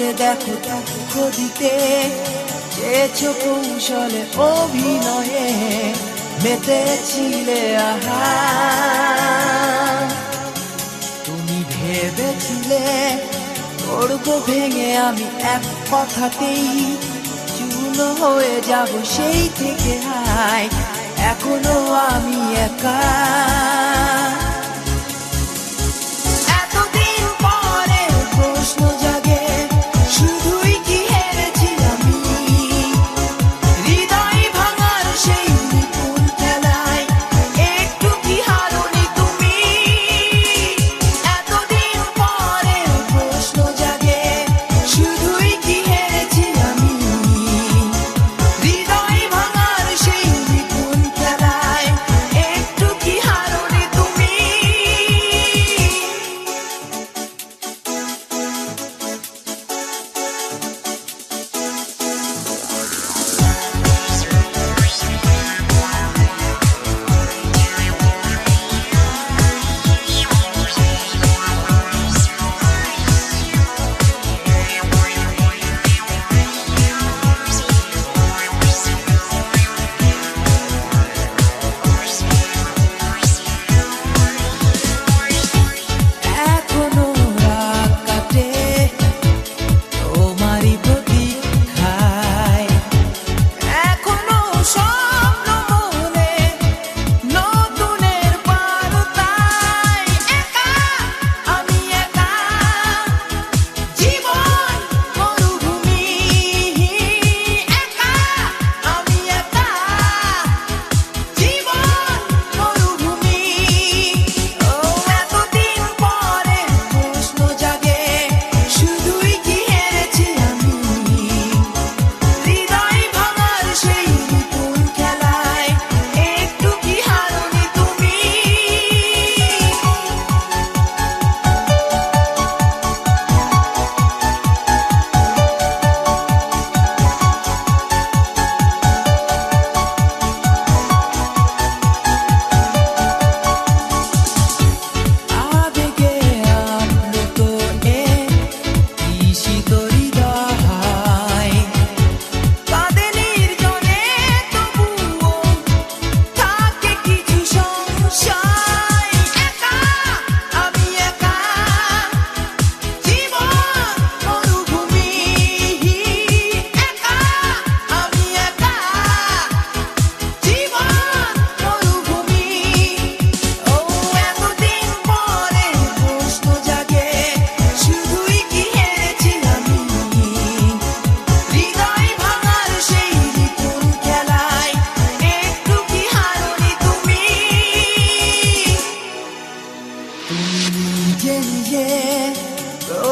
করে দেখো দুঃখ দিতে চেয়েছো কৌশলে অভিনয়ে মেতেছিলে আহা তুমি ভেবেছিলে করব ভেঙে আমি এক কথাতেই চূর্ণ হয়ে যাব সেই থেকে হায় এখনো আমি একা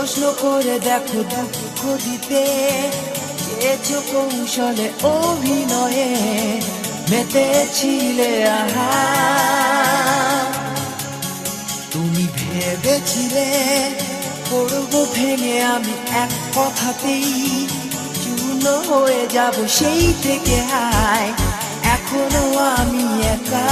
প্রশ্ন করে দেখো দুঃখ দিতে চেয়েছো কৌশলে অভিনয়ে মেতেছিলে আহা তুমি ভেবেছিলে করব ভেঙে আমি এক কথাতেই চূর্ণ হয়ে যাব সেই থেকে হায় এখনো আমি একা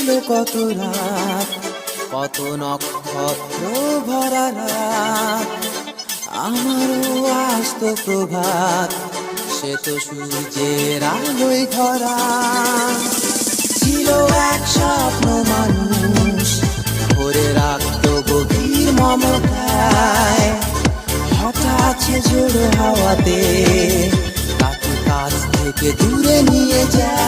ছিল কত রাত, কত নক্ষত্র ভরা রাত, আমারও আসতো প্রভাত, সে তো সূর্যের আলোয় ভরা। ছিল এক স্বপ্ন মানুষ ভরে রাখতো গভীর মমতায়, হঠাৎ সে ঝোড়ো হাওয়াতে তাকে কাছ থেকে দূরে নিয়ে যায়।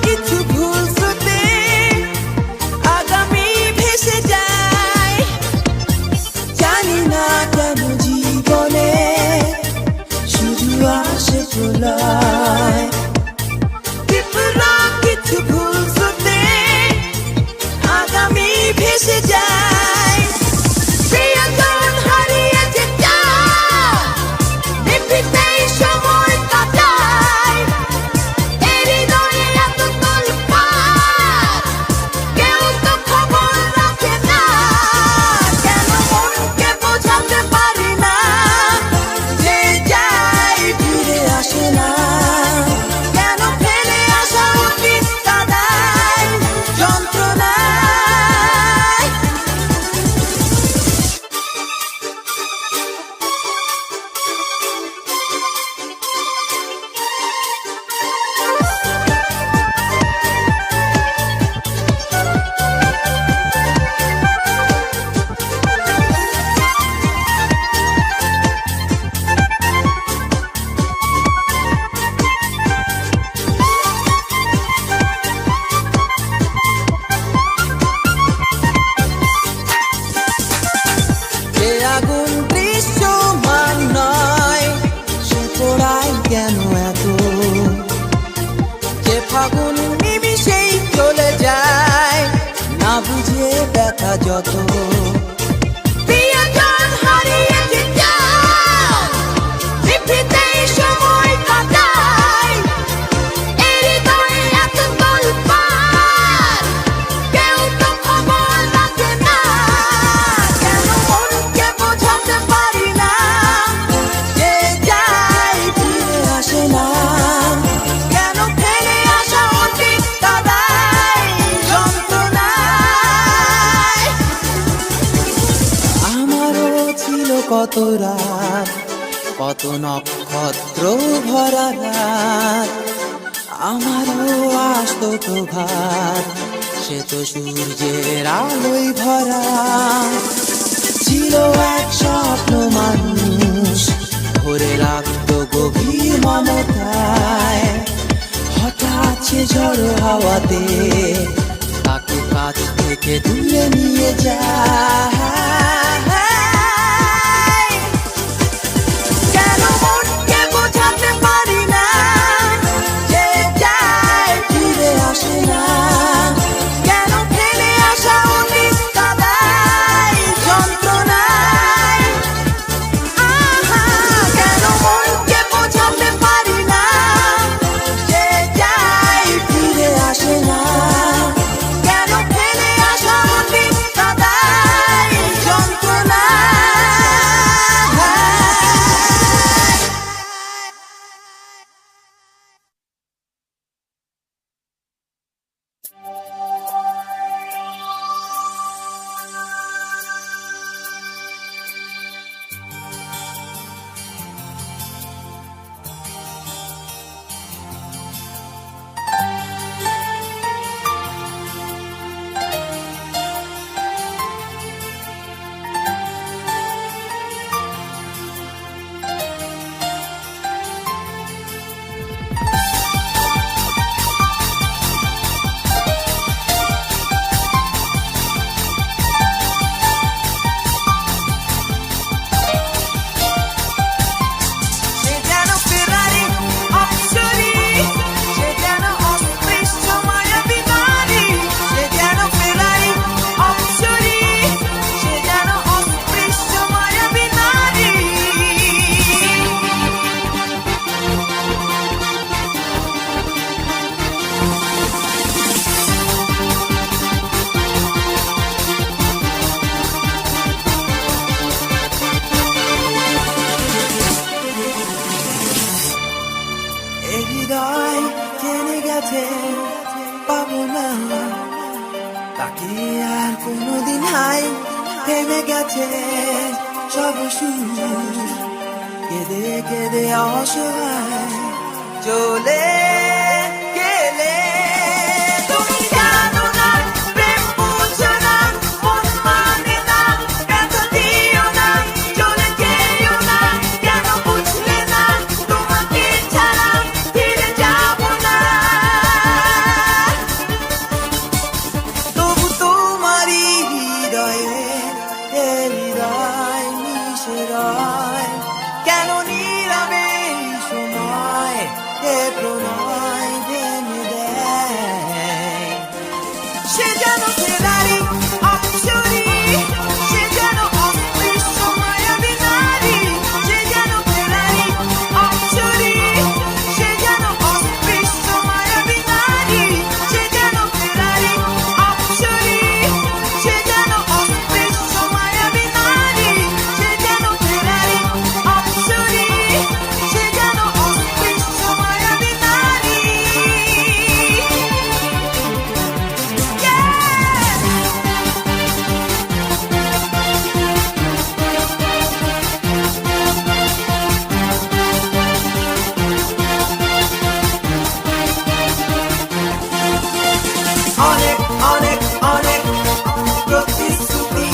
কিছু ভুলতে আগামী ভেসে যায়, জানি না কেন জীবনে শুধু আসে প্রলয়। কিছু ভুলতে আগামী ভেসে যায়, প্রিয়জন হারিয়েছে চায়, নিভৃতেই সময় কাটায়, এই হৃদয়ে এত তোলপাড়, কেউ তো খবর রাখে না। কেন মনকে বোঝাতে পারি না, যে যায় ফিরে আসে না, কেন ফেলে আসা উচিত কাদায় যন্ত্রণায়। যে আগুন দৃশ্যমান নয়, সে পোড়ায় কেন এত, যে ফাগুন নিমিষেই চলে যায়, না বুঝে ব্যথা যত। প্রিয়জন হারিয়েছে চায়, নিভৃতেই সময় কাটায়, এই হৃদয়ে এত তোলপাড়, কেউ তো খবর রাখে না। কেন মনকে বোঝাতে পারি না, যে যায় ফিরে আসে না, কেন ফেলে আসা উচিত কাদায় যন্ত্রণায়। আমারও ছিল কত রাত, কত নক্ষত্র ভরা রাত, আমারও আসতো প্রভাত, সে তো সূর্যের আলোয় ভরা। ছিল এক স্বপ্ন মানুষ ভরে রাখতো গভীর মমতায়, হঠাৎ সে ঝড়ো হাওয়াতে তাকে কাছ থেকে দূরে নিয়ে যায়। কেন মনকে বোঝাতে পারি না, যে যায় ফিরে আসে না, কেন ফেলে আসা উচিত কাদায় যন্ত্রণায়। কেন মনকে বোঝাতে পারি না, যে যায় ফিরে আসে না, কেন ফেলে আসা উচিত কাদায় যন্ত্রণায়। আর কোনোদিন হাই থেমে গেছে সব সুর, কেঁদে কেঁদে অসহায় চলে গেলে। তুমি জানো না, প্রেম বুঝো না, মন মানে না, ব্যথা দিও না, চলে যেও না, কেন বুঝলে না, তোমাকে ছাড়া ফিরে যাবো না। তবু তোমারই হৃদয়ে হৃদয় মিশে রয়, কেন নীরবে সময় এ প্রণয় ভেঙে দেয়। সে যেন ফেরারি অপসরী, সে যেন অস্পৃশ্য মায়াবী নারী, সে যেন ফেরারি অপসরী, সে যেন অস্পৃশ্য মায়াবী নারী, সে যেন ফেরারি অপসরী, সে যেন অস্পৃশ্য মায়াবী নারী, সে যেন ফেরারি অপসরী, সে যেন অস্পৃশ্য মায়াবী নারী। অনেক অনেক অনেক প্রতিশ্রুতি,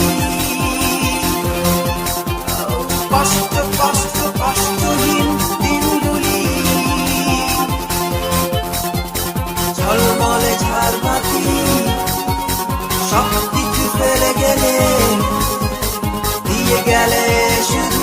কষ্ট কষ্ট কষ্টহীন দিনগুলি, ঝলমলে ঝাড়বাতি, সব কিছু ফেলে গেলে, দিয়ে গেলে শুধু